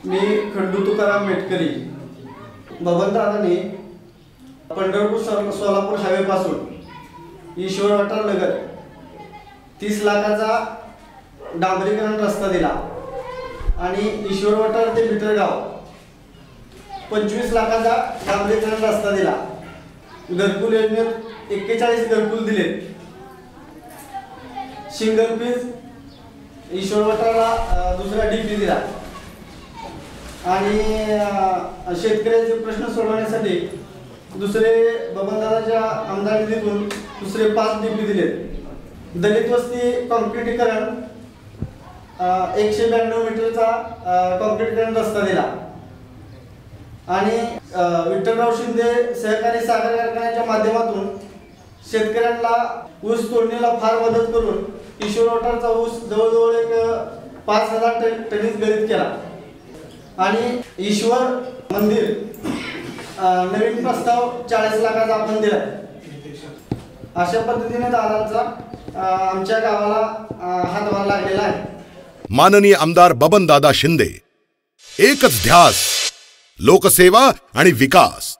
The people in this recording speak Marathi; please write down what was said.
मी खंडू तुकाराम मेटकरी बबनदादांनी पंढरपूर सोलापूर हायवे पासून ईश्वर वाटार नगर 30 लाखाचा डांबरीकरण रस्ता दिला आणि ईश्वर वाटार ते भिटरगाव 25 लाखाचा डांबरीकरण रस्ता दिला। घरकुल योजनेत 41 घरकुल दिले। सिंगल पीस ईश्वर वाटारला दुसरा डीपी दिला आणि शेतकऱ्यांचे प्रश्न सोडवण्यासाठी दुसरे बबनदादाच्या आमदार निधीतून दुसरे 5 डीपी दिले। दलित वस्ती कॉन्क्रीटीकरण 192 मीटरचा कॉन्क्रीटीकरण रस्ता दिला आणि विठ्ठलराव शिंदे सहकारी साखर कारखान्याच्या माध्यमातून शेतकऱ्यांना ऊस तोडणीला फार मदत करून ईश्वर वाटारचा ऊस जवळजवळ एक 5000 टनीस गळीत केला आणि ईश्वर मंदिर नवीन प्रस्ताव 40 लाखाचा आपण दिला। अशा पद्धतीने दादांचा आमच्या गावाला हातभार लागलेला आहे। माननीय आमदार बबनदादा शिंदे, एकच ध्यास, लोकसेवा आणि विकास।